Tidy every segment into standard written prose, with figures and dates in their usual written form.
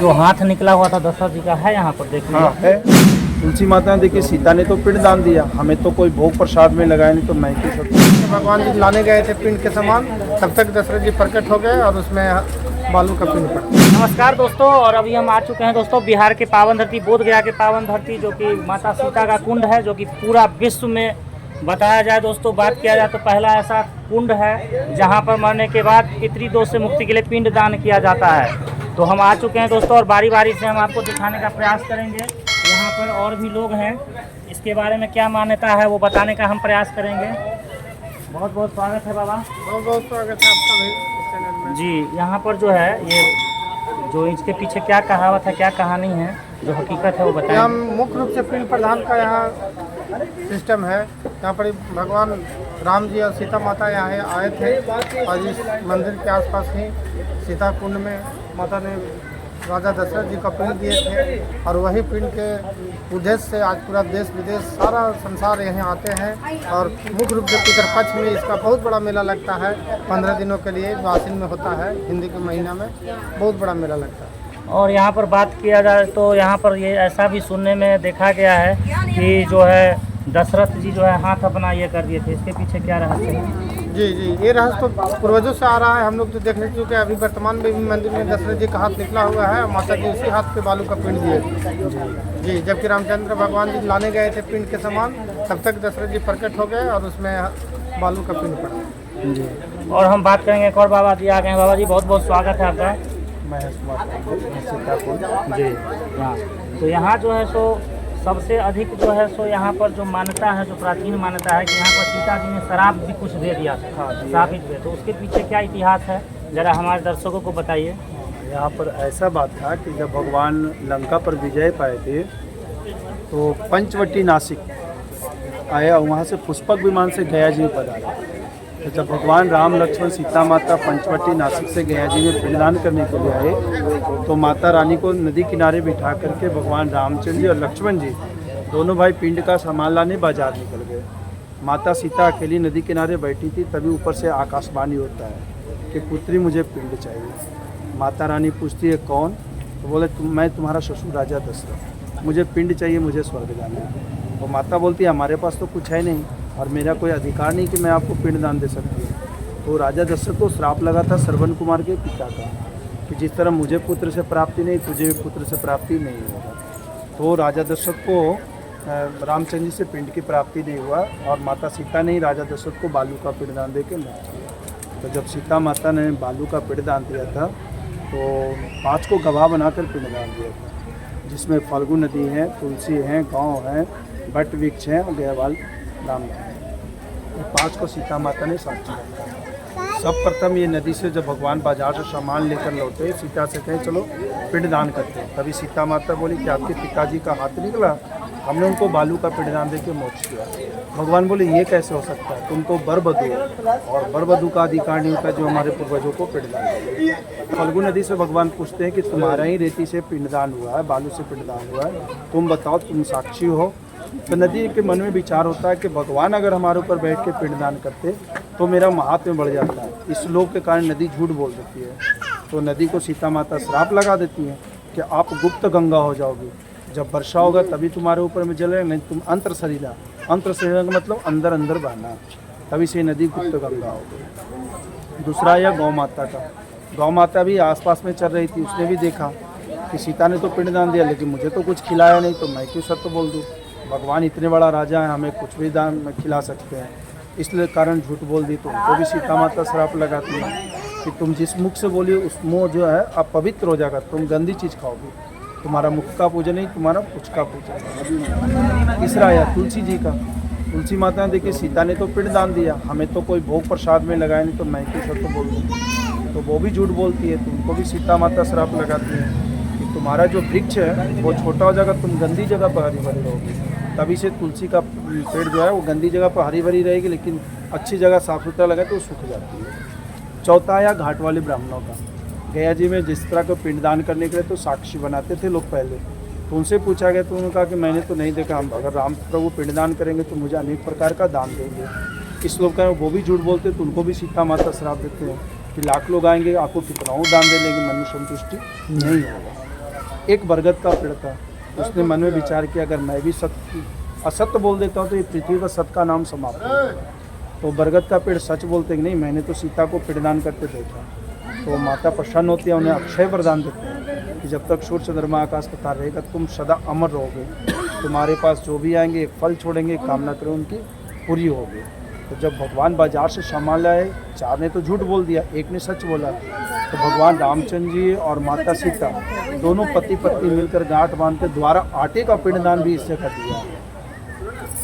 जो हाथ निकला हुआ था दशरथ जी का है यहाँ पर देखिए। हाँ है। तुलसी माता देखिए, सीता ने तो पिंड दान दिया, हमें तो कोई भोग प्रसाद में लगाया नहीं, तो मैं क्यों सकता। भगवान जी लाने गए थे पिंड के समान, तब तक दशरथ जी प्रकट हो गए और उसमें बालू का पिंड पड़ा। नमस्कार दोस्तों, और अभी हम आ चुके हैं दोस्तों बिहार के पावन धरती बोधगया के पावन धरती, जो कि माता सीता का कुंड है, जो कि पूरा विश्व में बताया जाए दोस्तों, बात किया जाए तो पहला ऐसा कुंड है जहां पर मरने के बाद पितृ दोष से मुक्ति के लिए पिंड दान किया जाता है। तो हम आ चुके हैं दोस्तों और बारी बारी से हम आपको दिखाने का प्रयास करेंगे। यहाँ पर और भी लोग हैं, इसके बारे में क्या मान्यता है वो बताने का हम प्रयास करेंगे। बहुत बहुत स्वागत है बाबा। बहुत बहुत स्वागत है आपका भी इस चैनल में। जी, यहाँ पर जो है ये जो इसके पीछे क्या कहावत है, क्या कहानी है, जो हकीकत है वो बताएं। यहाँ मुख्य रूप से पिंड प्रधान का यहाँ सिस्टम है। यहाँ पर भगवान राम जी और सीता माता यहाँ आए थे और इस मंदिर के आसपास ही सीता कुंड में माता ने राजा दशरथ जी का पिंड दिए थे, और वही पिंड के उद्देश्य से आज पूरा देश विदेश सारा संसार यहाँ आते हैं। और मुख्य रूप से पितरपक्ष में इसका बहुत बड़ा मेला लगता है, 15 दिनों के लिए, जो आश्विन में होता है, हिंदी के महीना में बहुत बड़ा मेला लगता है। और यहाँ पर बात किया जाए तो यहाँ पर ये ऐसा भी सुनने में देखा गया है कि जो है दशरथ जी जो है हाथ अपना ये कर दिए थे, इसके पीछे क्या रहस्य है? जी जी, ये रहस्य तो पूर्वजों से आ रहा है, हम लोग तो देख चुके हैं। अभी वर्तमान में भी मंदिर में दशरथ जी का हाथ निकला हुआ है, माता जी उसी हाथ पे बालू का पिंड दिए जी। जबकि रामचंद्र भगवान जी लाने गए थे पिंड के समान, तब तक दशरथ जी प्रकट हो गए और उसमें बालू का पिंड पड़ा जी। और हम बात करेंगे एक और बाबा जी आ गए हैं। बाबा जी बहुत बहुत स्वागत है आपका। जी हाँ, तो यहाँ जो है सो सबसे अधिक जो है सो यहाँ पर जो मान्यता है, जो प्राचीन मान्यता है कि यहाँ पर सीता जी ने शराब भी कुछ दे दिया था, साबित हुए, तो उसके पीछे क्या इतिहास है जरा हमारे दर्शकों को बताइए। यहाँ पर ऐसा बात था कि जब भगवान लंका पर विजय पाए थे तो पंचवटी नासिक आए और वहाँ से पुष्पक विमान से गया जी में पधारे। तो जब भगवान राम लक्ष्मण सीता माता पंचवटी नासिक से गया जी में पिंडदान करने के लिए आए, तो माता रानी को नदी किनारे बिठा करके भगवान रामचंद्र जी और लक्ष्मण जी दोनों भाई पिंड का सामान लाने बाजार निकल गए। माता सीता अकेली नदी किनारे बैठी थी, तभी ऊपर से आकाशवाणी होता है कि पुत्री मुझे पिंड चाहिए। माता रानी पूछती है कौन? तो बोले मैं तुम्हारा ससुर राजा दशरथ, मुझे पिंड चाहिए, मुझे स्वर्ग जाना है। तो माता बोलती है हमारे पास तो कुछ है नहीं और मेरा कोई अधिकार नहीं कि मैं आपको पिंडदान दे सकती हूँ। तो राजा दशरथ को श्राप लगा था श्रवण कुमार के पिता का कि जिस तरह मुझे पुत्र से प्राप्ति नहीं, तुझे भी पुत्र से प्राप्ति नहीं होगा। तो राजा दशरथ को रामचंद्र जी से पिंड की प्राप्ति नहीं हुआ और माता सीता ने ही राजा दशरथ को बालू का पिंडदान दे के मौत किया। तो जब सीता माता ने बालू का पिंडदान दिया था तो 5 को गवाह बनाकर पिंडदान दिया था, जिसमें फाल्गु नदी है, तुलसी है, गाँव है, बट वृक्ष है और गयावाल राम। 5 को सीता माता ने साक्षी रखा। सब प्रथम ये नदी से जब भगवान बाजार से सामान लेकर लौटे, सीता से कहे चलो पिंडदान करते हैं। तभी सीता माता बोली कि आपके पिताजी का हाथ निकला, हमने उनको बालू का पिंडदान दे के मोक्ष किया। भगवान बोले ये कैसे हो सकता है, तुम तो बरबधू हो और बरबधू का अधिकार नहीं होता जो हमारे पूर्वजों को पिंडदान दे। फल्गु नदी से भगवान पूछते हैं कि तुम्हारा ही रेती से पिंडदान हुआ है, बालू से पिंडदान हुआ है, तुम बताओ, तुम साक्षी हो। तो नदी के मन में विचार होता है कि भगवान अगर हमारे ऊपर बैठ के पिंडदान करते तो मेरा महात्म्य बढ़ जाता है। इस श्लोक के कारण नदी झूठ बोल देती है। तो नदी को सीता माता श्राप लगा देती है कि आप गुप्त गंगा हो जाओगी, जब वर्षा होगा तभी तुम्हारे ऊपर में जलेगा, नहीं तुम अंतर शरीरा। अंतर शरीरा का मतलब अंदर अंदर बहना, तभी से नदी गुप्त गंगा हो गई। दूसरा यह गौ माता का, गौ माता भी आसपास में चल रही थी, उसने भी देखा कि सीता ने तो पिंडदान दिया लेकिन मुझे तो कुछ खिलाया नहीं, तो मैं क्यों सत्य बोल दूँ। भगवान इतने बड़ा राजा है, हमें कुछ भी दान में खिला सकते हैं, इसलिए कारण झूठ बोल दी। तो उनको भी सीता माता श्राप लगाती है कि तुम जिस मुख से बोली उस मुँह जो है अपवित्र हो जाएगा, तुम गंदी चीज़ खाओगी, तुम्हारा मुख का पूजन नहीं, तुम्हारा कुछ का पूजन। तीसरा आया तुलसी जी का। तुलसी माता ने देखिए सीता ने तो पिंडदान दिया, हमें तो कोई भोग प्रसाद में लगाया नहीं, तो मैं क्यों सत्य बोल दूँ। तो वो भी झूठ बोलती है, तो उनको भी सीता माता श्राप लगाती है कि तुम्हारा जो वृक्ष है वो छोटा हो जाएगा, तुम गंदी जगह पर हरी भरी रहोगी। तभी से तुलसी का पेड़ जो है वो गंदी जगह पर हरी भरी रहेगी, लेकिन अच्छी जगह साफ सुथरा लगा तो वो सूख जाती है। चौथा आया घाट वाले ब्राह्मणों का। गया जी में जिस तरह का पिंडदान करने के लिए तो साक्षी बनाते थे लोग पहले, तो उनसे पूछा गया तो उन्होंने कहा कि मैंने तो नहीं देखा, हम अगर राम प्रभु पिंडदान करेंगे तो मुझे अनेक प्रकार का दान देंगे। इस लोग का वो भी झूठ बोलते, तो उनको भी सीता माता श्राप देते हैं कि लाख लोग आएंगे आपको कितना दान दे लेंगे, मन में संतुष्टि नहीं होगा। एक बरगद का पेड़ था। उसने मन में विचार किया अगर मैं भी सत्य असत्य बोल देता हूँ तो ये पृथ्वी का सत्य का नाम समाप्त हो। तो बरगद का पेड़ सच बोलते कि नहीं, मैंने तो सीता को पिंडदान करते देखा। तो माता प्रसन्न होती है, उन्हें अक्षय वरदान देते हैं कि जब तक सूर्य चंद्रमा आकाश पता रहेगा तुम सदा अमर रहोगे। तुम्हारे पास जो भी आएंगे एक फल छोड़ेंगे, कामना करें उनकी पूरी होगी। तो जब भगवान बाजार से सामान लाए, 4 ने तो झूठ बोल दिया, 1 ने सच बोला। तो भगवान रामचंद्र जी और माता सीता दोनों पति पत्नी मिलकर गांठ बांध के द्वारा आटे का पिंडदान भी इससे कर दिया।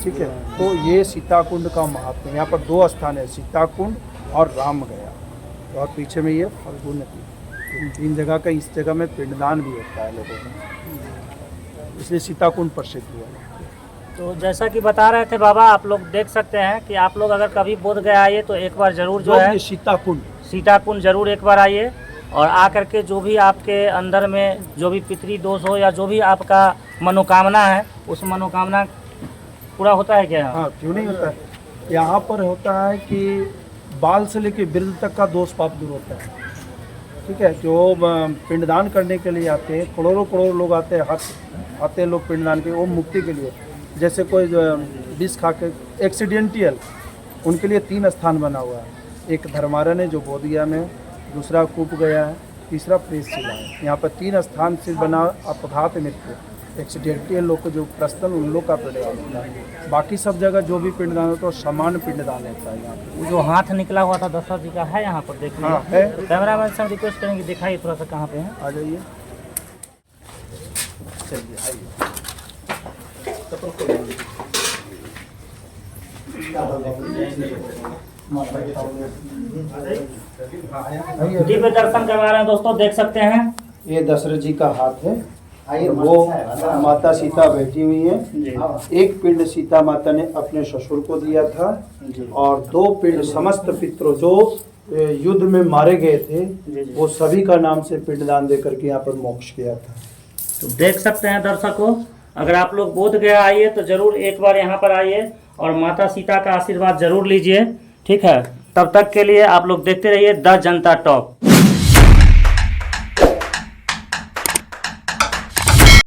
ठीक है, तो ये सीता कुंड का महत्व है। यहाँ पर 2 स्थान है, सीता कुंड और राम गया, और पीछे में ये फल्गु नदी। 3 जगह का इस जगह में पिंडदान भी होता है लोगों का, इसलिए सीता कुंड प्रसिद्ध हुआ है। तो जैसा कि बता रहे थे बाबा, आप लोग देख सकते हैं कि आप लोग अगर कभी बोध गया आइए तो एक बार जरूर जो है सीता कुंड जरूर एक बार आइए, और आकर के जो भी आपके अंदर में जो भी पितरी दोष हो या जो भी आपका मनोकामना है उस मनोकामना पूरा होता है क्या? हाँ, क्यों नहीं होता है। यहाँ पर होता है कि बाल से लेकर वृद्ध तक का दोष पाप दूर होता है। ठीक है, जो पिंडदान करने के लिए आते हैं, करोड़ों लोग आते हैं लोग पिंडदान के, वो मुक्ति के लिए। जैसे कोई विष खा के एक्सीडेंटियल, उनके लिए 3 स्थान बना हुआ है। एक धर्मारण है जो बोधगया में, दूसरा कूप गया है, तीसरा प्रेसशिला है। यहाँ पर 3 स्थान से बना अपघात मृत्यु, एक्सीडेंटियल लोग को जो प्रस्तन उन लोग का पिंडदान होता है। बाकी सब जगह जो भी पिंडदान होता है समान पिंडदान होता है। यहाँ पे जो हाथ निकला हुआ था दशरथ जी का है यहाँ पर देखने। हाँ है। तो कैमरामैन से हम रिक्वेस्ट करेंगे दिखाइए थोड़ा सा कहाँ पे है। आ जाइए, चलिए आइए। दिव्य दर्शन करवा रहे हैं दोस्तों, देख सकते हैं। ये दशरथ जी का हाथ है, वो माता सीता बैठी हुई है। एक पिंड सीता माता ने अपने ससुर को दिया था, और 2 पिंड समस्त पितरों जो युद्ध में मारे गए थे वो सभी का नाम से पिंडदान देकर के यहाँ पर मोक्ष किया था। तो देख सकते हैं दर्शकों, अगर आप लोग बोध गया आइए तो जरूर एक बार यहाँ पर आइए और माता सीता का आशीर्वाद जरूर लीजिए। ठीक है, तब तक के लिए आप लोग देखते रहिए द जनता टॉक।